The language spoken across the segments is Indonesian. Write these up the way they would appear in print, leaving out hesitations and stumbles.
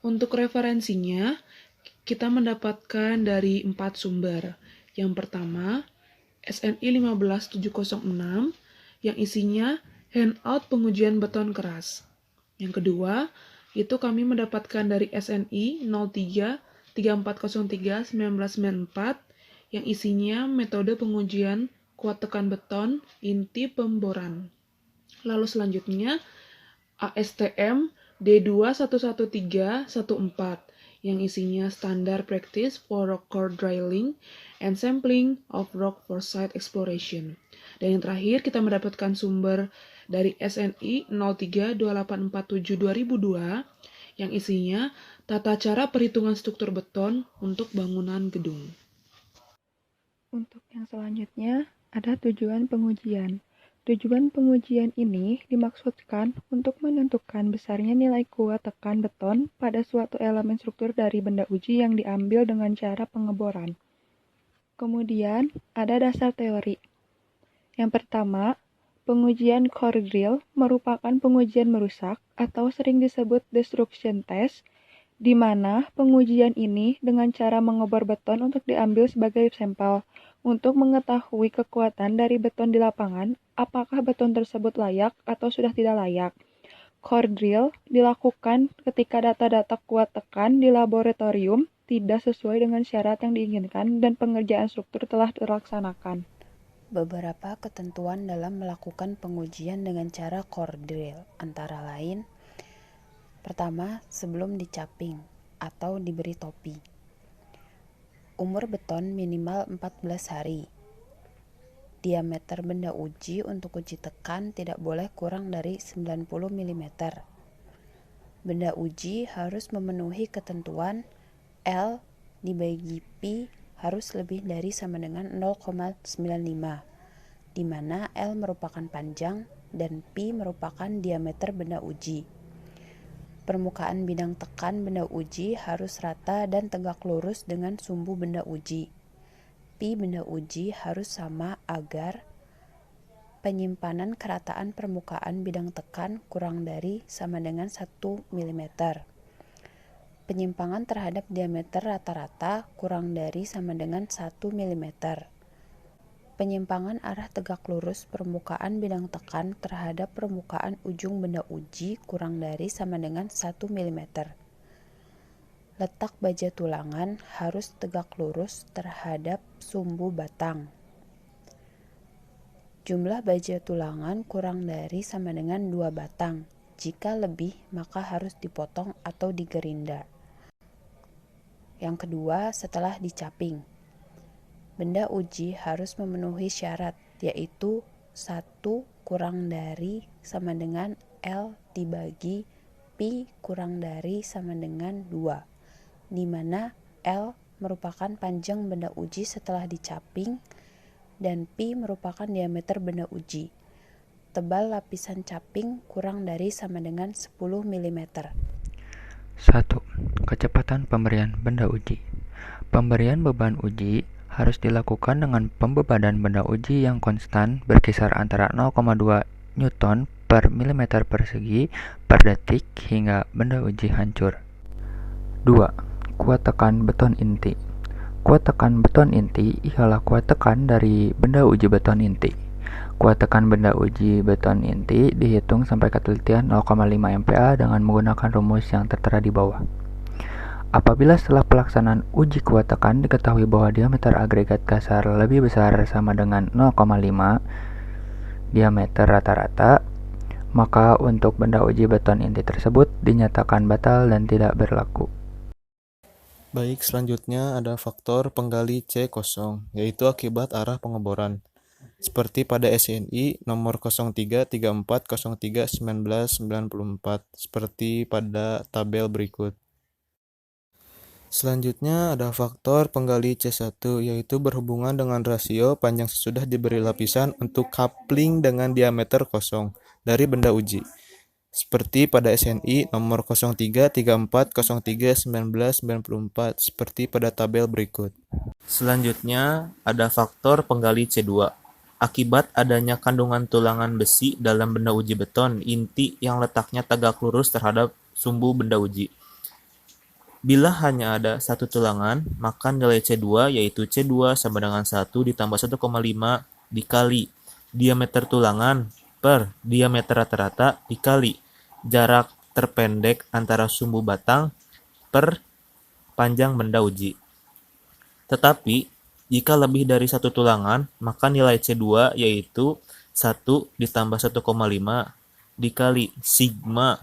Untuk referensinya, kita mendapatkan dari 4 sumber. Yang pertama, SNI 15706 yang isinya handout pengujian beton keras. Yang kedua, itu kami mendapatkan dari SNI 03 3403 1994 yang isinya metode pengujian kuat tekan beton inti pemboran. Lalu selanjutnya ASTM D2111314 yang isinya standar practice for rock core drilling and sampling of rock for site exploration. Dan yang terakhir kita mendapatkan sumber dari SNI 032847-2002 yang isinya tata cara perhitungan struktur beton untuk bangunan gedung. Untuk yang selanjutnya, ada tujuan pengujian. Tujuan pengujian ini dimaksudkan untuk menentukan besarnya nilai kuat tekan beton pada suatu elemen struktur dari benda uji yang diambil dengan cara pengeboran. Kemudian, ada dasar teori. Yang pertama, pengujian core drill merupakan pengujian merusak atau sering disebut destruction test, di mana pengujian ini dengan cara mengebor beton untuk diambil sebagai sampel untuk mengetahui kekuatan dari beton di lapangan, apakah beton tersebut layak atau sudah tidak layak. Core drill dilakukan ketika data-data kuat tekan di laboratorium tidak sesuai dengan syarat yang diinginkan dan pengerjaan struktur telah terlaksanakan. Beberapa ketentuan dalam melakukan pengujian dengan cara core drill antara lain: pertama, sebelum dicaping atau diberi topi. Umur beton minimal 14 hari. Diameter benda uji untuk uji tekan tidak boleh kurang dari 90 mm. Benda uji harus memenuhi ketentuan L dibagi Pi harus lebih dari sama dengan 0,95, di mana L merupakan panjang dan Pi merupakan diameter benda uji. Permukaan bidang tekan benda uji harus rata dan tegak lurus dengan sumbu benda uji. Pi benda uji harus sama agar penyimpanan kerataan permukaan bidang tekan kurang dari sama dengan 1 mm. Penyimpangan terhadap diameter rata-rata kurang dari sama dengan 1 mm. Penyimpangan arah tegak lurus permukaan bidang tekan terhadap permukaan ujung benda uji kurang dari sama dengan 1 mm. Letak baja tulangan harus tegak lurus terhadap sumbu batang. Jumlah baja tulangan kurang dari sama dengan 2 batang. Jika lebih, maka harus dipotong atau digerinda. Yang kedua, setelah dicaping, benda uji harus memenuhi syarat, yaitu 1 kurang dari sama dengan L dibagi Pi kurang dari sama dengan 2, di mana L merupakan panjang benda uji setelah dicaping dan Pi merupakan diameter benda uji. Tebal lapisan caping kurang dari sama dengan 10 mm. 1. Kecepatan pemberian benda uji. Pemberian beban uji harus dilakukan dengan pembebanan benda uji yang konstan berkisar antara 0,2 Newton per mm persegi per detik hingga benda uji hancur. 2. Kuat tekan beton inti. Kuat tekan beton inti ialah kuat tekan dari benda uji beton inti. Kuat tekan benda uji beton inti dihitung sampai ketelitian 0,5 MPa dengan menggunakan rumus yang tertera di bawah. Apabila setelah pelaksanaan uji kuat tekan diketahui bahwa diameter agregat kasar lebih besar sama dengan 0,5 diameter rata-rata, maka untuk benda uji beton inti tersebut dinyatakan batal dan tidak berlaku. Baik, selanjutnya ada faktor penggali C0, yaitu akibat arah pengeboran. Seperti pada SNI nomor 0334031994, seperti pada tabel berikut. Selanjutnya ada faktor penggali C1, yaitu berhubungan dengan rasio panjang sesudah diberi lapisan untuk coupling dengan diameter kosong dari benda uji. Seperti pada SNI nomor 0334031994, seperti pada tabel berikut. Selanjutnya ada faktor penggali C2. Akibat adanya kandungan tulangan besi dalam benda uji beton inti yang letaknya tegak lurus terhadap sumbu benda uji. Bila hanya ada satu tulangan, maka nilai C2 yaitu C2 sama dengan 1 ditambah 1,5 dikali diameter tulangan per diameter rata-rata dikali jarak terpendek antara sumbu batang per panjang benda uji. Tetapi, jika lebih dari satu tulangan, maka nilai C2 yaitu 1 ditambah 1,5 dikali sigma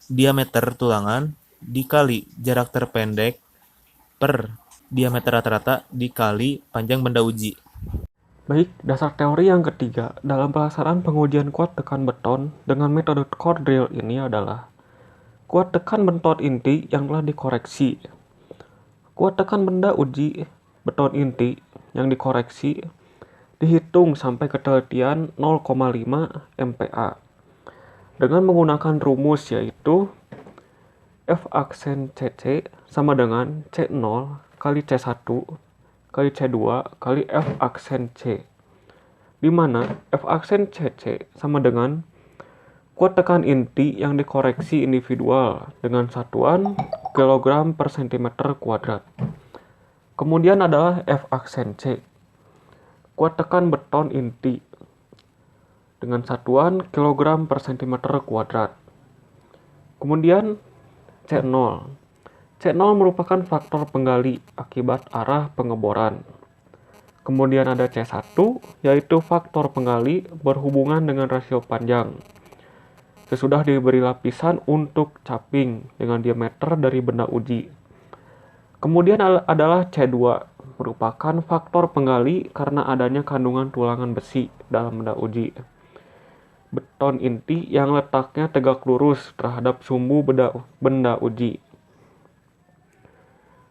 diameter tulangan dikali jarak terpendek per diameter rata-rata dikali panjang benda uji. Baik, dasar teori yang ketiga dalam pelaksanaan pengujian kuat tekan beton dengan metode core drill ini adalah kuat tekan beton inti yang telah dikoreksi. Kuat tekan benda uji beton inti yang dikoreksi dihitung sampai ketelitian 0,5 MPa dengan menggunakan rumus yaitu F aksen CC sama dengan C0 kali C1 kali C2 kali F aksen C, di mana F aksen CC sama dengan kuat tekan inti yang dikoreksi individual dengan satuan kilogram per centimeter kuadrat. Kemudian adalah F aksen C, kuat tekan beton inti dengan satuan kilogram per centimeter kuadrat. Kemudian C0. C0 merupakan faktor penggali akibat arah pengeboran. Kemudian ada C1, yaitu faktor penggali berhubungan dengan rasio panjang. Sesudah diberi lapisan untuk capping dengan diameter dari benda uji. Kemudian adalah C2, merupakan faktor penggali karena adanya kandungan tulangan besi dalam benda uji. Beton inti yang letaknya tegak lurus terhadap sumbu benda uji.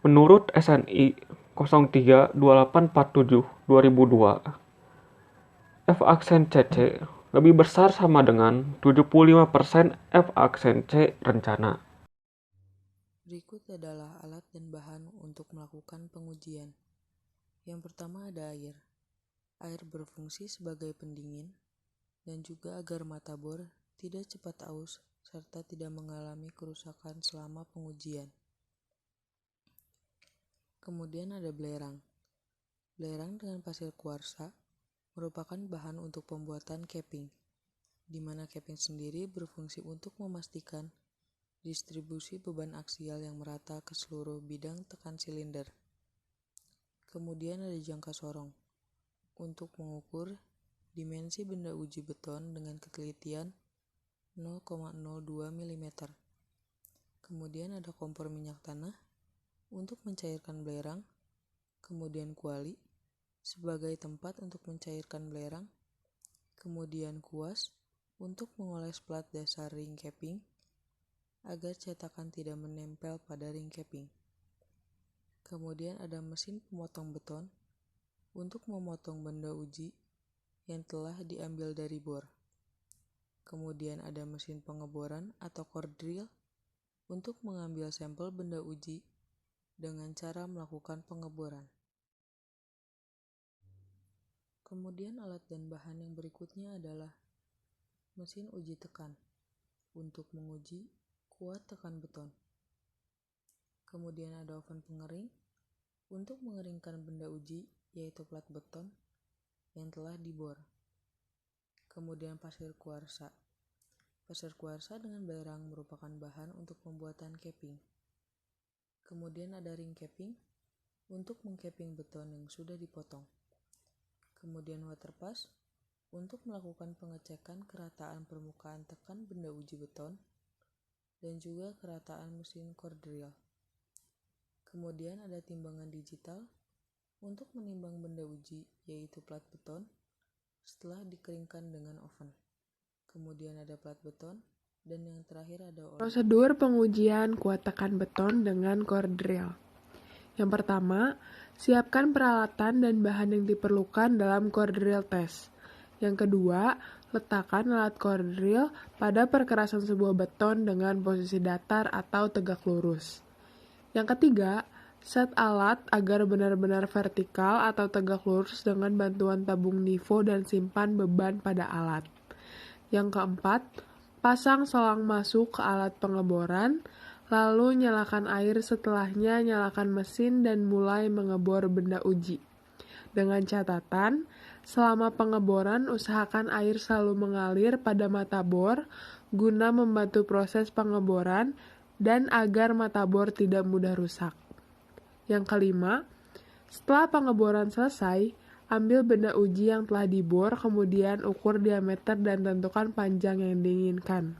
Menurut SNI 032847/2002, F aksen CC lebih besar sama dengan 75% F aksen C rencana. Berikut adalah alat dan bahan untuk melakukan pengujian. Yang pertama ada air. Air berfungsi sebagai pendingin dan juga agar mata bor tidak cepat aus serta tidak mengalami kerusakan selama pengujian. Kemudian ada belerang. Belerang dengan pasir kuarsa merupakan bahan untuk pembuatan capping, di mana capping sendiri berfungsi untuk memastikan distribusi beban aksial yang merata ke seluruh bidang tekan silinder. Kemudian ada jangka sorong untuk mengukur dimensi benda uji beton dengan ketelitian 0,02 mm. Kemudian ada kompor minyak tanah untuk mencairkan belerang, kemudian kuali sebagai tempat untuk mencairkan belerang, kemudian kuas untuk mengoles plat dasar ring capping agar cetakan tidak menempel pada ring capping. Kemudian ada mesin pemotong beton untuk memotong benda uji yang telah diambil dari bor. Kemudian ada mesin pengeboran atau core drill untuk mengambil sampel benda uji dengan cara melakukan pengeboran. Kemudian alat dan bahan yang berikutnya adalah mesin uji tekan untuk menguji kuat tekan beton. Kemudian ada oven pengering untuk mengeringkan benda uji yaitu plat beton yang telah dibor. Kemudian pasir kuarsa. Pasir kuarsa dengan belerang merupakan bahan untuk pembuatan capping. Kemudian ada ring capping untuk mengcapping beton yang sudah dipotong. Kemudian water pass untuk melakukan pengecekan kerataan permukaan tekan benda uji beton dan juga kerataan mesin core drill. Kemudian ada timbangan digital untuk menimbang benda uji yaitu plat beton setelah dikeringkan dengan oven. Kemudian ada plat beton dan yang terakhir ada prosedur pengujian kuat tekan beton dengan core drill. Yang pertama, siapkan peralatan dan bahan yang diperlukan dalam core drill test. Yang kedua, letakkan alat core drill pada perkerasan sebuah beton dengan posisi datar atau tegak lurus. Yang ketiga, set alat agar benar-benar vertikal atau tegak lurus dengan bantuan tabung NIVO dan simpan beban pada alat. Yang keempat, pasang selang masuk ke alat pengeboran, Lalu nyalakan air, setelahnya nyalakan mesin dan mulai mengebor benda uji. Dengan catatan, selama pengeboran usahakan air selalu mengalir pada mata bor guna membantu proses pengeboran dan agar mata bor tidak mudah rusak. Yang kelima, setelah pengeboran selesai, ambil benda uji yang telah dibor, kemudian ukur diameter dan tentukan panjang yang diinginkan.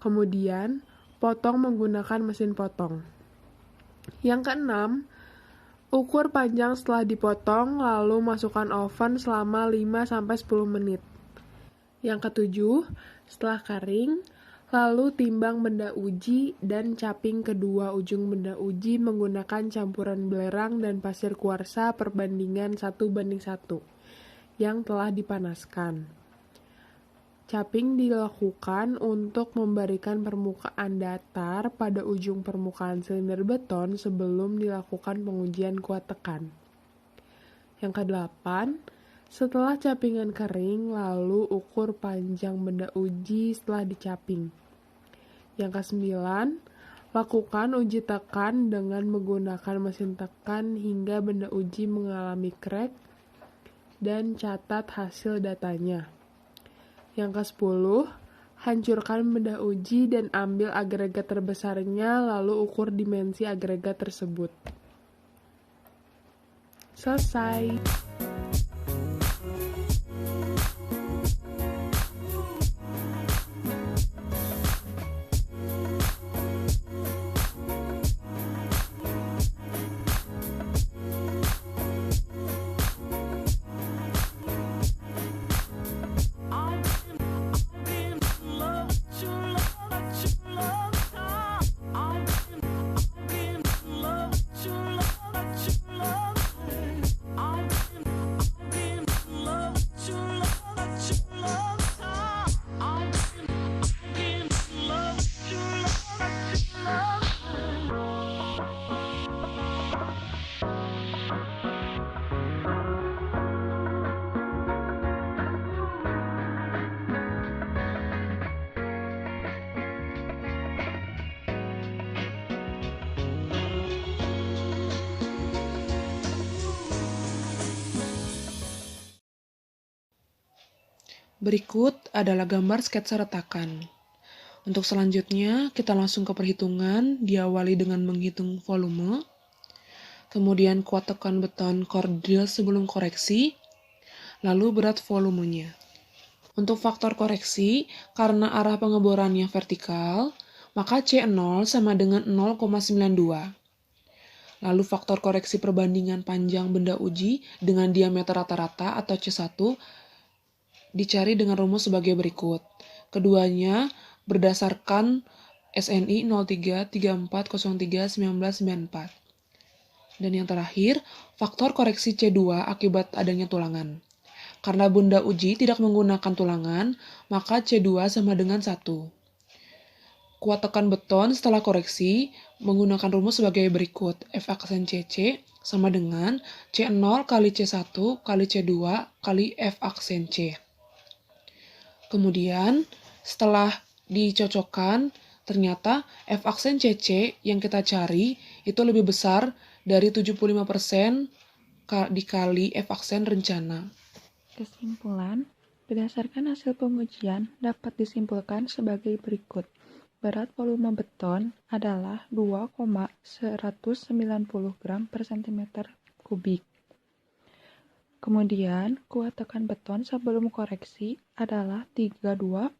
Kemudian, potong menggunakan mesin potong. Yang keenam, ukur panjang setelah dipotong, lalu masukkan oven selama 5-10 menit. Yang ketujuh, setelah kering, lalu timbang benda uji dan caping kedua ujung benda uji menggunakan campuran belerang dan pasir kuarsa perbandingan 1:1 yang telah dipanaskan. Caping dilakukan untuk memberikan permukaan datar pada ujung permukaan silinder beton sebelum dilakukan pengujian kuat tekan. Yang kedelapan, setelah capingan kering, lalu ukur panjang benda uji setelah dicaping. Yang kesembilan, lakukan uji tekan dengan menggunakan mesin tekan hingga benda uji mengalami crack dan catat hasil datanya. Yang ke-10, hancurkan benda uji dan ambil agregat terbesarnya lalu ukur dimensi agregat tersebut. Selesai. Berikut adalah gambar sketsa retakan. Untuk selanjutnya, kita langsung ke perhitungan, diawali dengan menghitung volume, kemudian kuat tekan beton core drill sebelum koreksi, lalu berat volumenya. Untuk faktor koreksi, karena arah pengeborannya vertikal, maka C0 sama dengan 0,92. Lalu faktor koreksi perbandingan panjang benda uji dengan diameter rata-rata atau C1 dicari dengan rumus sebagai berikut. Keduanya berdasarkan SNI 0334031994. Dan yang terakhir, faktor koreksi C2 akibat adanya tulangan. Karena benda uji tidak menggunakan tulangan, maka C2 sama dengan 1. Kuat tekan beton setelah koreksi menggunakan rumus sebagai berikut. F aksen CC sama dengan C0 kali C1 kali C2 kali F aksen C. Kemudian, setelah dicocokkan, ternyata F aksen CC yang kita cari itu lebih besar dari 75% dikali F aksen rencana. Kesimpulan, berdasarkan hasil pengujian dapat disimpulkan sebagai berikut. Berat volume beton adalah 2,190 gram per cm kubik. Kemudian, kuat tekan beton sebelum koreksi adalah 32,14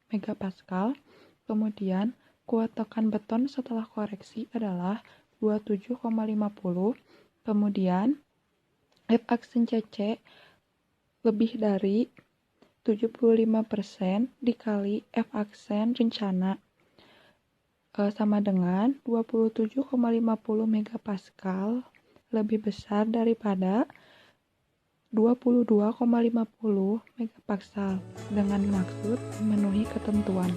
MPa. Kemudian, kuat tekan beton setelah koreksi adalah 27,50. Kemudian, F aksen CC lebih dari 75% dikali F aksen rencana sama dengan 27,50 MPa lebih besar daripada 22,50 MPa dengan maksud memenuhi ketentuan.